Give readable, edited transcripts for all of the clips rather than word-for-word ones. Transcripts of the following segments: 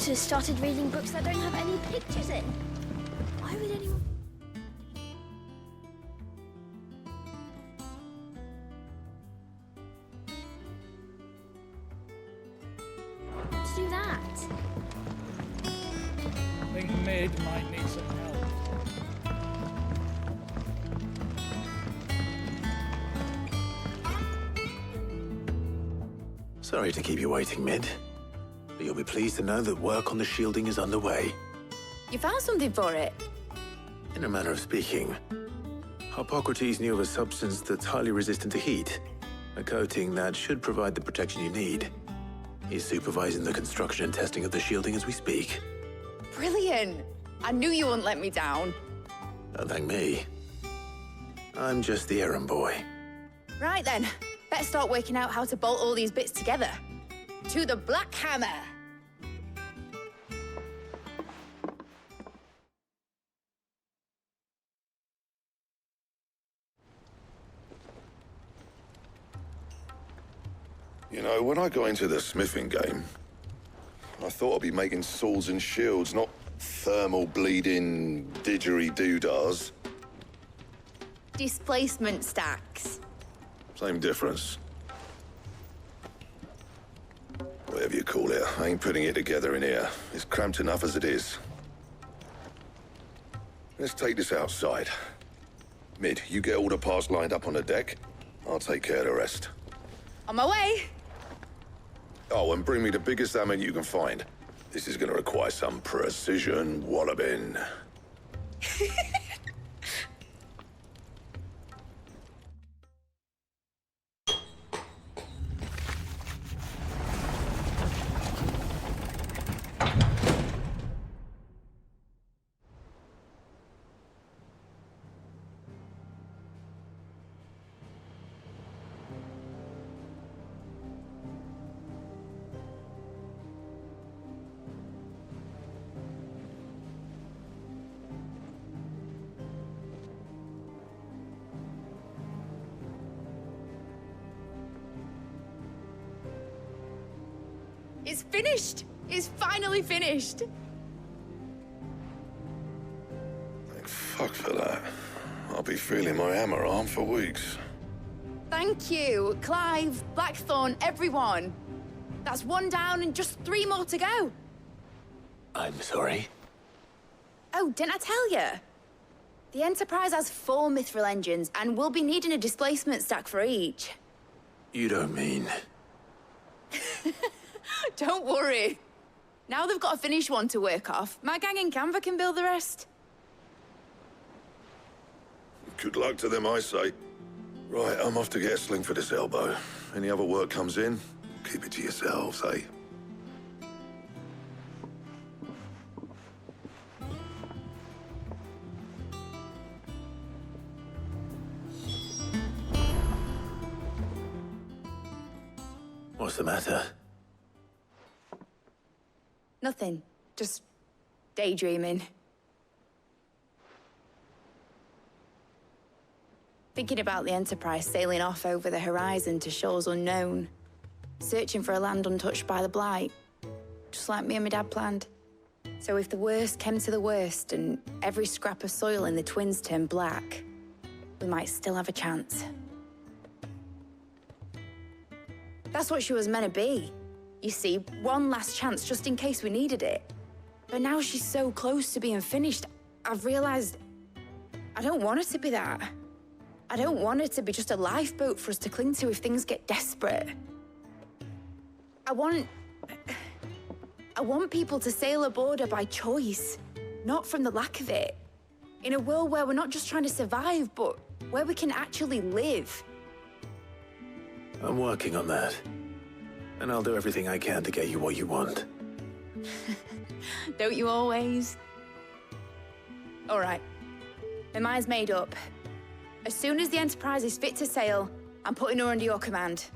writers started reading books that don't have any pictures in. Why would anyone... to do that? I think Mid might need some help. Sorry to keep you waiting, Mid. But you'll be pleased to know that work on the shielding is underway. You found something for it? In a manner of speaking, Hippocrates knew of a substance that's highly resistant to heat, a coating that should provide the protection you need. He's supervising the construction and testing of the shielding as we speak. Brilliant! I knew you wouldn't let me down. Don't thank me. I'm just the errand boy. Right then, better start working out how to bolt all these bits together. To the Black Hammer! You know, when I got into the smithing game, I thought I'd be making swords and shields, not thermal bleeding didgeridoo-dahs. Displacement stacks. Same difference. Whatever you call it, I ain't putting it together in here. It's cramped enough as it is. Let's take this outside. Mid, you get all the parts lined up on the deck. I'll take care of the rest. On my way! Oh, and bring me the biggest hammer you can find. This is gonna require some precision walloping. It's finished! It's finally finished! Thank fuck for that. I'll be feeling my hammer arm for weeks. Thank you, Clive, Blackthorn, everyone. That's one down and just 3 more to go. I'm sorry. Oh, didn't I tell you? The Enterprise has 4 mithril engines, and we'll be needing a displacement stack for each. You don't mean... Don't worry. Now they've got a finished one to work off, my gang in Canva can build the rest. Good luck to them, I say. Right, I'm off to get a sling for this elbow. Any other work comes in, keep it to yourselves, eh? What's the matter? Nothing. Just daydreaming. Thinking about the Enterprise sailing off over the horizon to shores unknown. Searching for a land untouched by the Blight. Just like me and my dad planned. So if the worst came to the worst and every scrap of soil in the Twins turned black, we might still have a chance. That's what she was meant to be. You see, one last chance just in case we needed it. But now she's so close to being finished, I've realized I don't want it to be that. I don't want it to be just a lifeboat for us to cling to if things get desperate. I want people to sail aboard her by choice, not from the lack of it. In a world where we're not just trying to survive, but where we can actually live. I'm working on that. And I'll do everything I can to get you what you want. Don't you always? All right. My mind's made up. As soon as the Enterprise is fit to sail, I'm putting her under your command.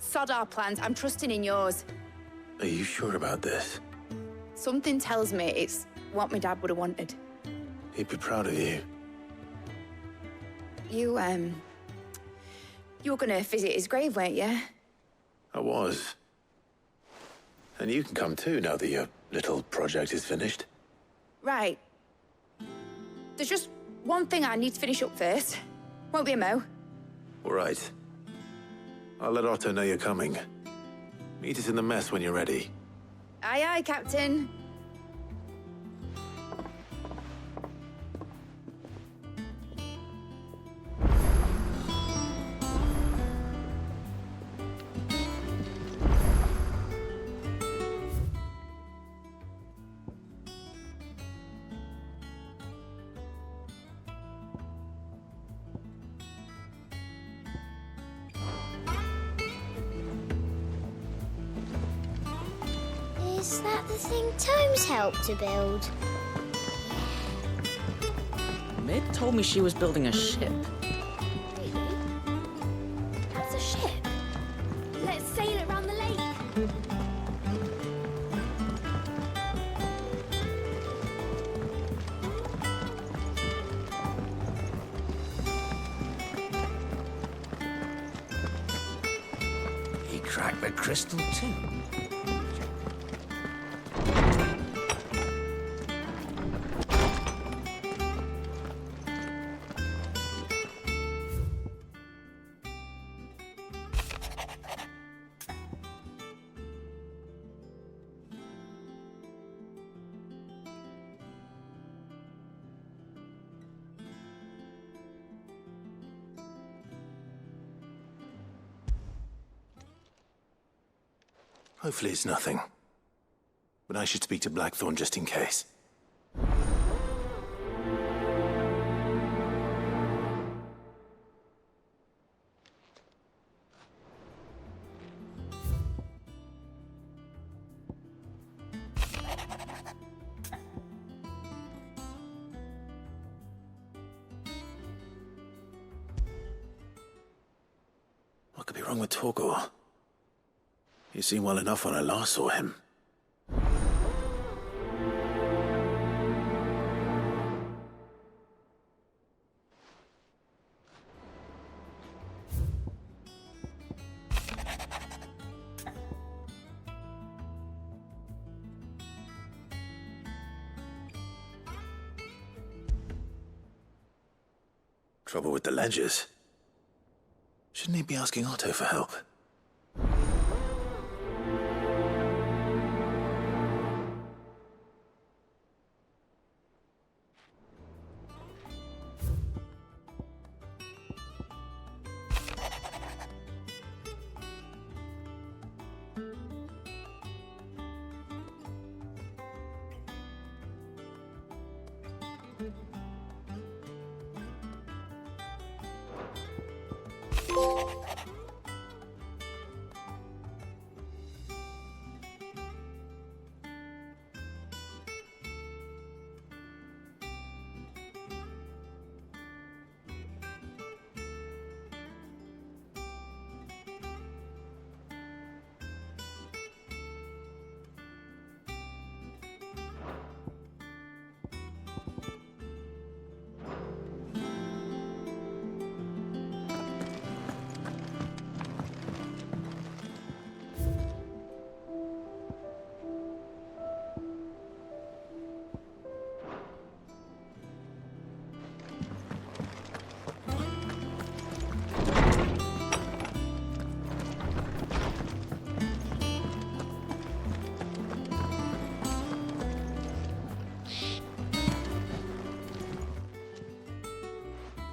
Sod our plans, I'm trusting in yours. Are you sure about this? Something tells me it's what my dad would have wanted. He'd be proud of you. You were gonna visit his grave, weren't you? I was. And you can come too, now that you're Little project is finished? Right. There's just one thing I need to finish up first. Won't be a mo. All right. I'll let Otto know you're coming. Meet us in the mess when you're ready. Aye, aye, Captain. Is that the thing Tomes helped to build? Mid told me she was building a ship. Really? That's a ship. Let's sail it around the lake. He cracked the crystal too. Hopefully it's nothing. But I should speak to Blackthorn just in case. What could be wrong with Torgor? He seemed well enough when I last saw him. Trouble with the ledgers. Shouldn't he be asking Otto for help?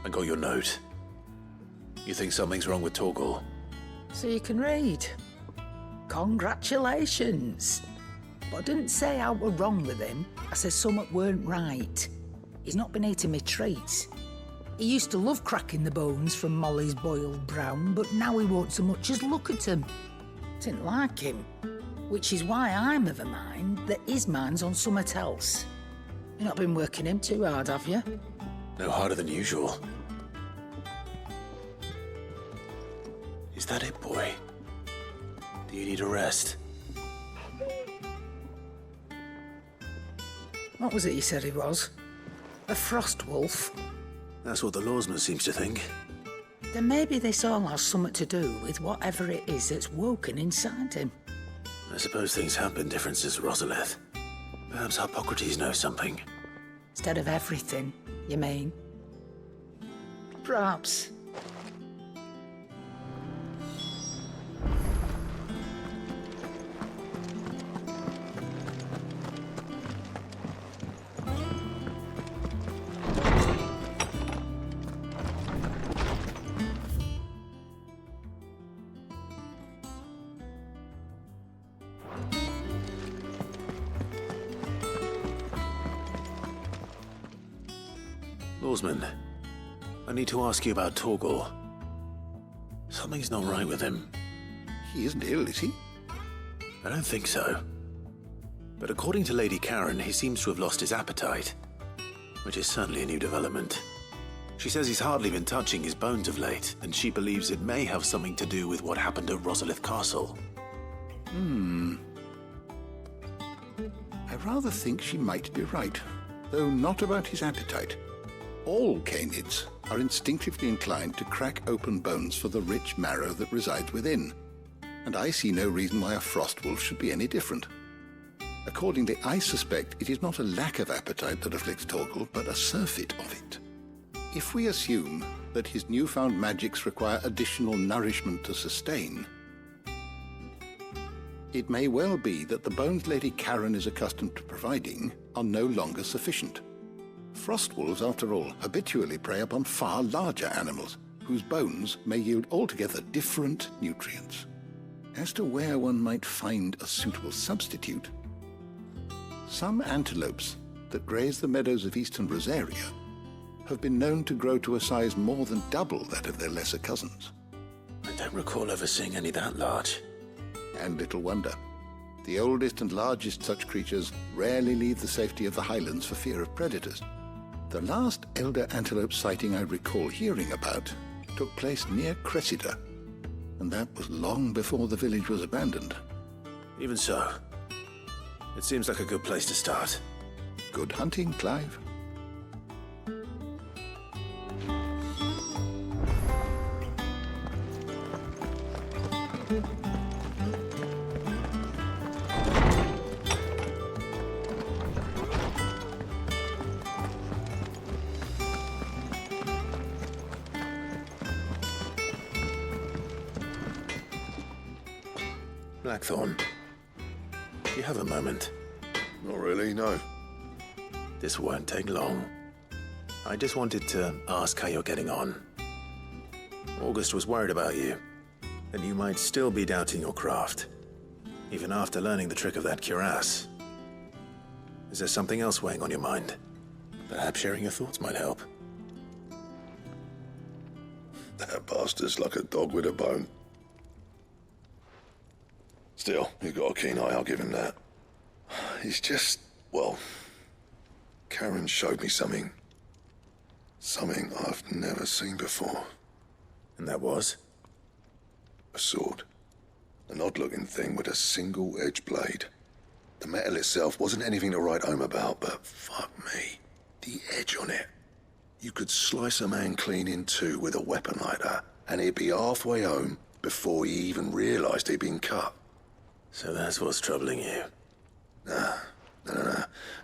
I got your note. You think something's wrong with Torgor? So you can read. Congratulations. But I didn't say I were wrong with him. I said something weren't right. He's not been eating me treats. He used to love cracking the bones from Molly's boiled brown, but now he won't so much as look at them. Didn't like him. Which is why I'm of a mind that his mind's on something else. You've not been working him too hard, have you? No harder than usual. Is that it, boy? Do you need a rest? What was it you said he was? A frost wolf? That's what the lawsman seems to think. Then maybe this all has something to do with whatever it is that's woken inside him. I suppose things have been different since Rosalith. Perhaps Hippocrates knows something. Instead of everything, you mean? Perhaps. Lawsman, I need to ask you about Torgal. Something's not right with him. He isn't ill, is he? I don't think so. But according to Lady Karen, he seems to have lost his appetite, which is certainly a new development. She says he's hardly been touching his bones of late, and she believes it may have something to do with what happened at Rosalith Castle. I rather think she might be right, though not about his appetite. All canids are instinctively inclined to crack open bones for the rich marrow that resides within, and I see no reason why a frostwolf should be any different. Accordingly, I suspect it is not a lack of appetite that afflicts Torgal, but a surfeit of it. If we assume that his newfound magics require additional nourishment to sustain, it may well be that the bones Lady Karen is accustomed to providing are no longer sufficient. Frostwolves, after all, habitually prey upon far larger animals, whose bones may yield altogether different nutrients. As to where one might find a suitable substitute, some antelopes that graze the meadows of eastern Rosaria have been known to grow to a size more than double that of their lesser cousins. I don't recall ever seeing any that large. And little wonder. The oldest and largest such creatures rarely leave the safety of the highlands for fear of predators. The last elder antelope sighting I recall hearing about took place near Cressida, and that was long before the village was abandoned. Even so, it seems like a good place to start. Good hunting, Clive. Blackthorn, do you have a moment? Not really, no. This won't take long. I just wanted to ask how you're getting on. August was worried about you, that you might still be doubting your craft, even after learning the trick of that cuirass. Is there something else weighing on your mind? Perhaps sharing your thoughts might help. That bastard's like a dog with a bone. Still, he's got a keen eye, I'll give him that. He's just, well, Karen showed me something. Something I've never seen before. And that was? A sword. An odd-looking thing with a single-edged blade. The metal itself wasn't anything to write home about, but fuck me. The edge on it. You could slice a man clean in two with a weapon like that, and he'd be halfway home before he even realized he'd been cut. So that's what's troubling you. No.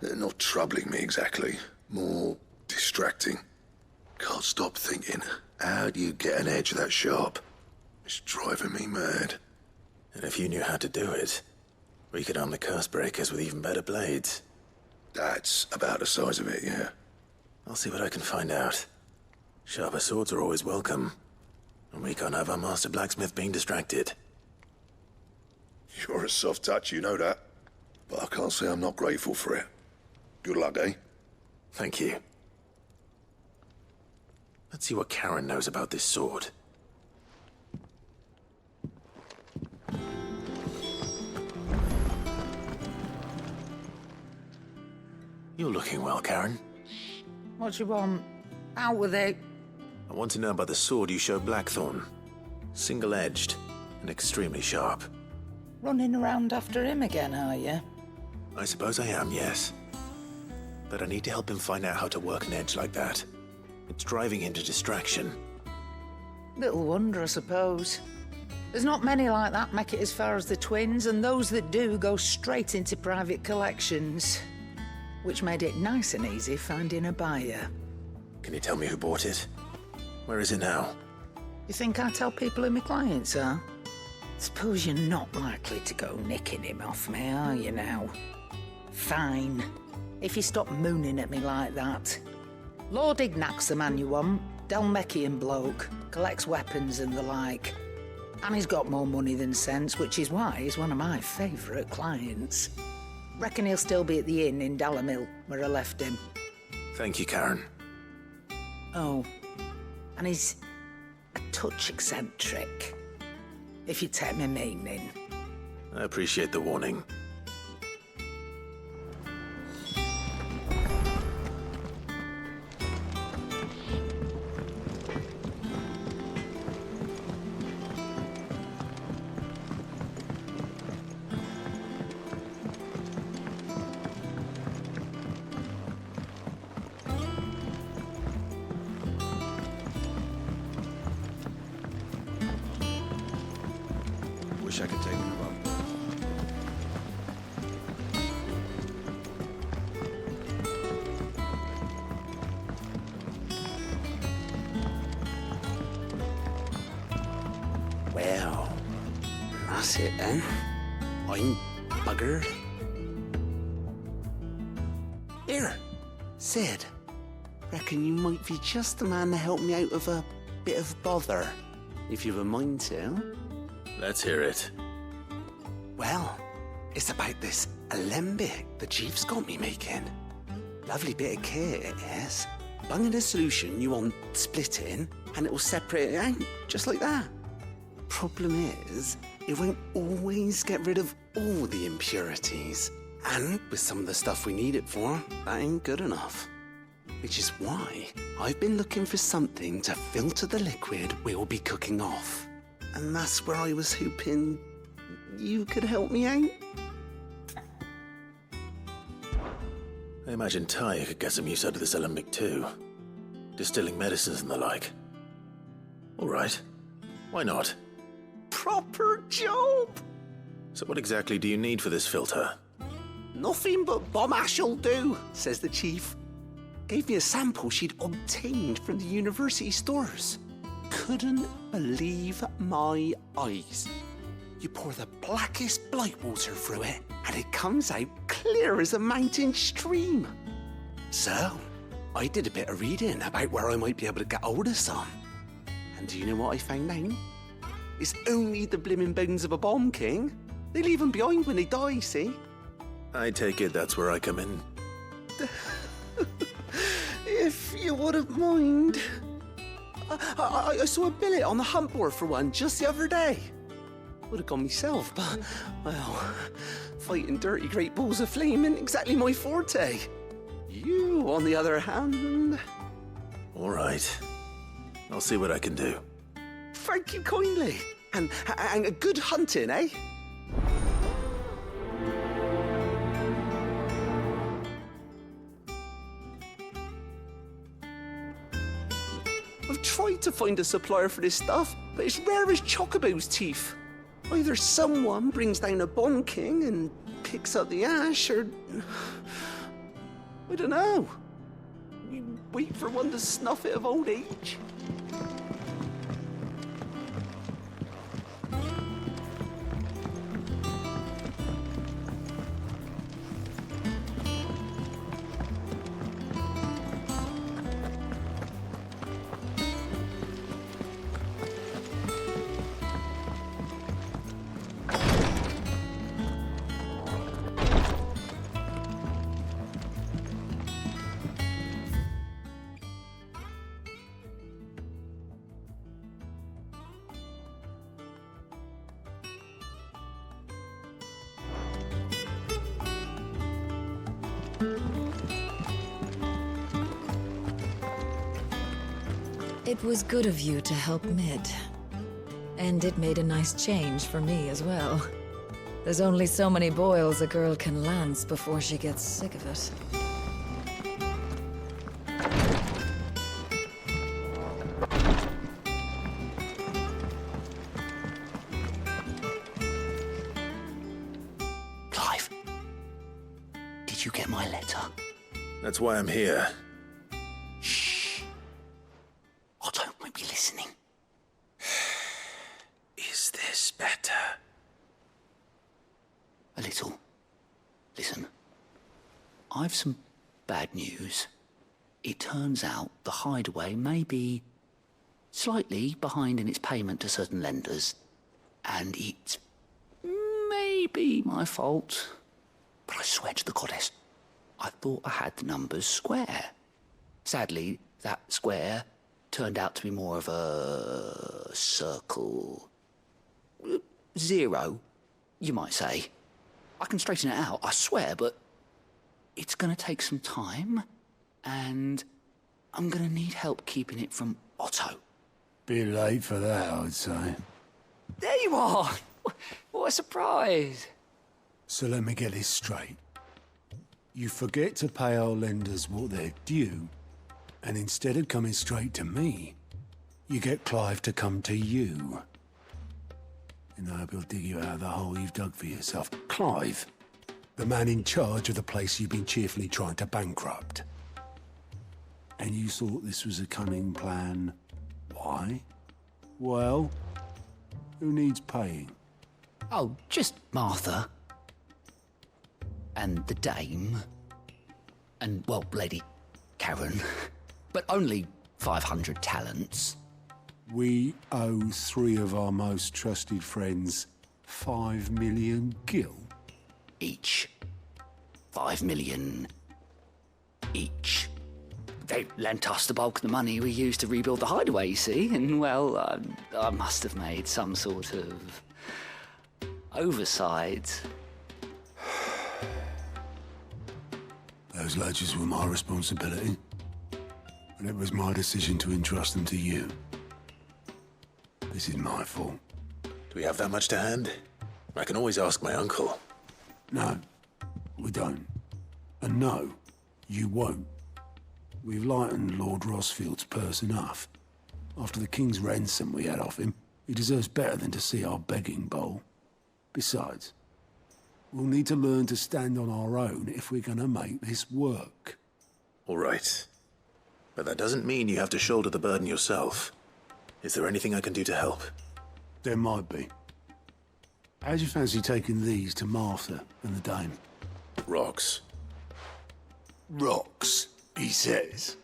Not troubling me exactly. More distracting. Can't stop thinking, how do you get an edge that sharp? It's driving me mad. And if you knew how to do it, we could arm the curse breakers with even better blades. That's about the size of it, yeah. I'll see what I can find out. Sharper swords are always welcome. And we can't have our master blacksmith being distracted. You're a soft touch, you know that. But I can't say I'm not grateful for it. Good luck, eh? Thank you. Let's see what Karen knows about this sword. You're looking well, Karen. What do you want? Out with it. I want to know about the sword you showed Blackthorn. Single-edged and extremely sharp. Running around after him again, are you? I suppose I am, yes. But I need to help him find out how to work an edge like that. It's driving him to distraction. Little wonder, I suppose. There's not many like that make it as far as the twins, and those that do go straight into private collections. which made it nice and easy finding a buyer. Can you tell me who bought it? Where is it now? You think I tell people who my clients are? Suppose you're not likely to go nicking him off me, are you now? Fine. If you stop mooning at me like that. Lord Ignac's the man you want. Dalmekian bloke. Collects weapons and the like. And he's got more money than sense, which is why he's one of my favourite clients. Reckon he'll still be at the inn in Dalamil, where I left him. Thank you, Karen. Oh, and he's a touch eccentric, if you take my meaning. I appreciate the warning. Wish I could take them up. Well, that's it then. I'm buggered. Here, Sid. Reckon you might be just the man to help me out of a bit of bother, if you've a mind to. Let's hear it. Well, it's about this alembic the chief's got me making. Lovely bit of kit it is. Bunging a solution you want splitting, and it will separate it out, just like that. Problem is, it won't always get rid of all the impurities. And with some of the stuff we need it for, that ain't good enough. Which is why I've been looking for something to filter the liquid we'll be cooking off. And that's where I was hoping you could help me out. I imagine Ty could get some use out of this alembic too. Distilling medicines and the like. All right. Why not? Proper job! So what exactly do you need for this filter? Nothing but bomb ash'll do, says the chief. Gave me a sample she'd obtained from the university stores. Couldn't believe my eyes. You pour the blackest blight water through it, and it comes out clear as a mountain stream. So, I did a bit of reading about where I might be able to get hold of some. And do you know what I found out? It's only the blimmin' bones of a bomb king. They leave them behind when they die, see? I take it that's where I come in. If you wouldn't mind. I saw a billet on the hunt board for one just the other day. Would have gone myself, but, well, fighting dirty great balls of flame ain't exactly my forte. You, on the other hand... All right. I'll see what I can do. Thank you kindly. And a good hunting, eh? I've tried to find a supplier for this stuff, but it's rare as Chocobo's teeth. Either someone brings down a Bond King and picks up the ash, or... I don't know. You wait for one to snuff it of old age. It was good of you to help Mid. And it made a nice change for me as well. There's only so many boils a girl can lance before she gets sick of it. Clive, did you get my letter? That's why I'm here. Shh. Otto might be listening. Is this better? A little. Listen. I've some bad news. It turns out the Hideaway may be slightly behind in its payment to certain lenders, and it's maybe my fault. But I swear to the goddess, I thought I had the numbers square. Sadly, that square turned out to be more of a circle. 0, you might say. I can straighten it out, I swear, but it's gonna take some time, and I'm gonna need help keeping it from Otto. Bit late for that, I'd say. There you are! What a surprise! So let me get this straight. You forget to pay our lenders what they're due, and instead of coming straight to me, you get Clive to come to you. And I hope he'll dig you out of the hole you've dug for yourself. Clive, the man in charge of the place you've been cheerfully trying to bankrupt. And you thought this was a cunning plan. Why? Well, who needs paying? Oh, just Martha. And the dame. And, well, Lady Karen. But only 500 talents. We owe 3 of our most trusted friends 5 million gil. Each. 5 million each. They lent us the bulk of the money we used to rebuild the Hideaway, you see, and, well, I must have made some sort of oversight. Those ledgers were my responsibility, and it was my decision to entrust them to you. This is my fault. Do we have that much to hand? I can always ask my uncle. No, we don't. And no, you won't. We've lightened Lord Rosfield's purse enough. After the king's ransom we had off him, he deserves better than to see our begging bowl. Besides, we'll need to learn to stand on our own if we're gonna make this work. All right. But that doesn't mean you have to shoulder the burden yourself. Is there anything I can do to help? There might be. How'd you fancy taking these to Martha and the dame? Rocks. Rocks, he says.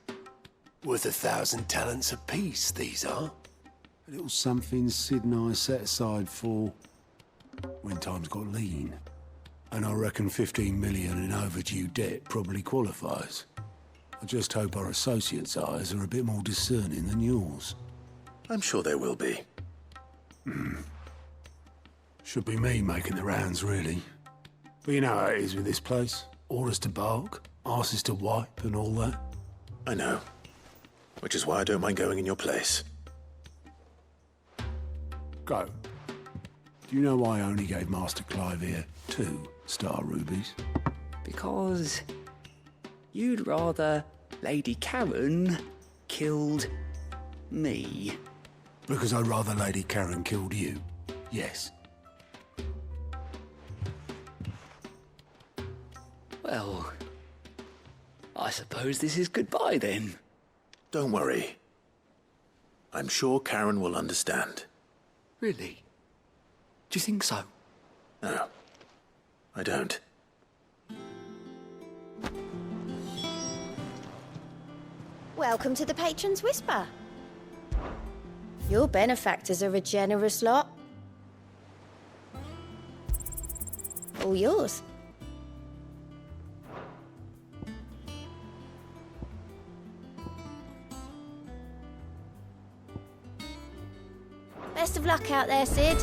Worth 1,000 talents apiece, these are. A little something Sid and I set aside for when times got lean. And I reckon 15 million in overdue debt probably qualifies. I just hope our associates' eyes are a bit more discerning than yours. I'm sure there will be. Should be me making the rounds, really. But you know how it is with this place. Orders to bark, arses to wipe, and all that. I know. Which is why I don't mind going in your place. Go. Do you know why I only gave Master Clive here 2 star rubies? Because you'd rather Lady Karen killed me. Because I'd rather Lady Karen killed you. Yes. Well, I suppose this is goodbye then. Don't worry. I'm sure Karen will understand. Really? Do you think so? No, I don't. Welcome to the Patron's Whisper. Your benefactors are a generous lot. All yours. Best of luck out there, Sid.